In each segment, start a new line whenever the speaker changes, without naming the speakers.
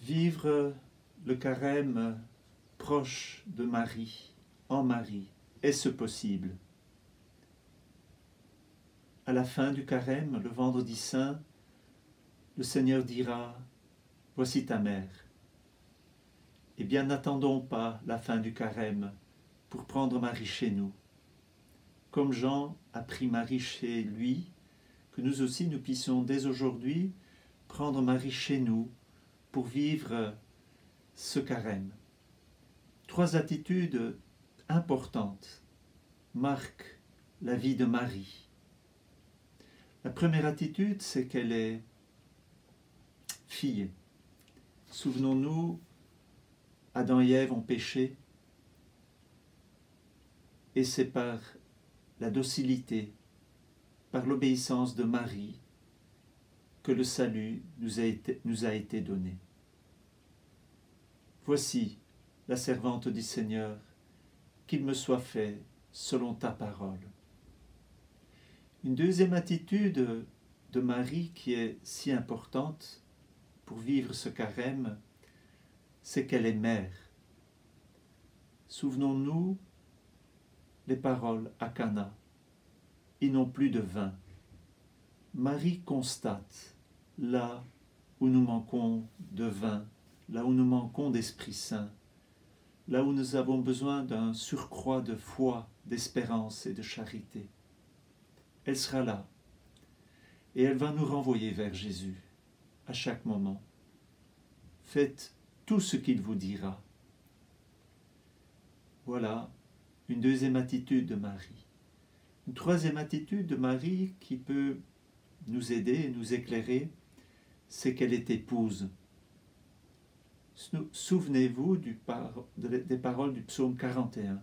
Vivre le carême proche de Marie, en Marie, est-ce possible? À la fin du carême, le vendredi saint, le Seigneur dira « Voici ta mère ». Eh bien, n'attendons pas la fin du carême pour prendre Marie chez nous. Comme Jean a pris Marie chez lui, que nous aussi nous puissions dès aujourd'hui prendre Marie chez nous pour vivre ce carême. 3 attitudes importantes marquent la vie de Marie. La première attitude, c'est qu'elle est fille. Souvenons-nous, Adam et Ève ont péché, et c'est par la docilité, par l'obéissance de Marie, que le salut nous a été donné. Voici la servante du Seigneur, qu'il me soit fait selon ta parole. Une deuxième attitude de Marie qui est si importante pour vivre ce carême, c'est qu'elle est mère. Souvenons-nous les paroles à Cana. Ils n'ont plus de vin. Marie constate là où nous manquons de vin, là où nous manquons d'Esprit Saint, là où nous avons besoin d'un surcroît de foi, d'espérance et de charité. Elle sera là et elle va nous renvoyer vers Jésus à chaque moment. Faites tout ce qu'il vous dira. Voilà une deuxième attitude de Marie. Une troisième attitude de Marie qui peut nous aider et nous éclairer, c'est qu'elle est épouse. Souvenez-vous des paroles du psaume 41.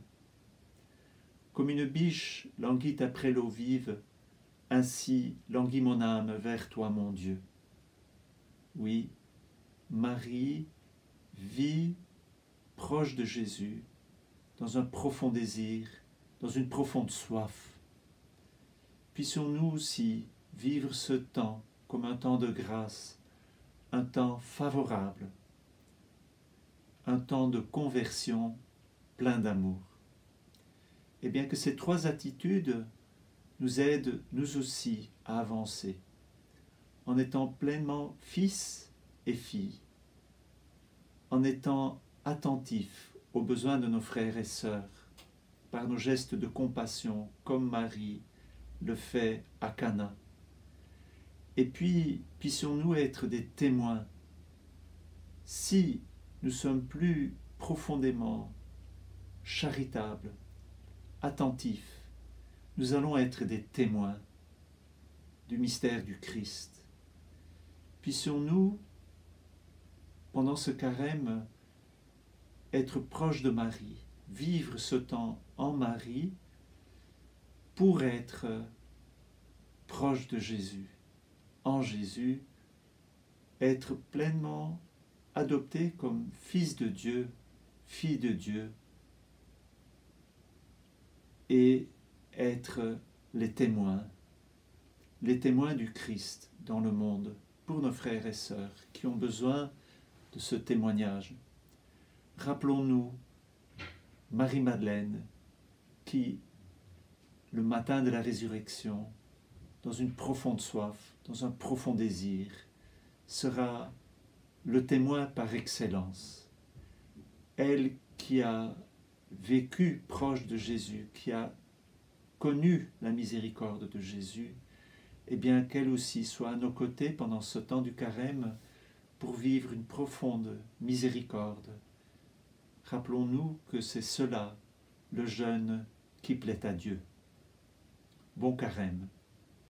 Comme une biche languit après l'eau vive, ainsi languit mon âme vers toi, mon Dieu. Oui, Marie vit proche de Jésus, dans un profond désir, dans une profonde soif. Puissions-nous aussi vivre ce temps comme un temps de grâce, un temps favorable, un temps de conversion plein d'amour. Et bien que ces 3 attitudes nous aident, nous aussi, à avancer, en étant pleinement fils et filles, en étant attentifs aux besoins de nos frères et sœurs, par nos gestes de compassion, comme Marie le fait à Cana. Et puis, puissions-nous être des témoins. Si nous sommes plus profondément charitables, attentifs, nous allons être des témoins du mystère du Christ. Puissions-nous, pendant ce carême, être proches de Marie, vivre ce temps en Marie pour être proche de Jésus, en Jésus, être pleinement adopté comme fils de Dieu, fille de Dieu, et être les témoins du Christ dans le monde, pour nos frères et sœurs qui ont besoin de ce témoignage. Rappelons-nous Marie-Madeleine qui, le matin de la résurrection, dans une profonde soif, dans un profond désir, sera le témoin par excellence. Elle qui a vécu proche de Jésus, qui a connu la miséricorde de Jésus, et bien qu'elle aussi soit à nos côtés pendant ce temps du carême pour vivre une profonde miséricorde. Rappelons-nous que c'est cela, le jeûne qui plaît à Dieu. Bon carême.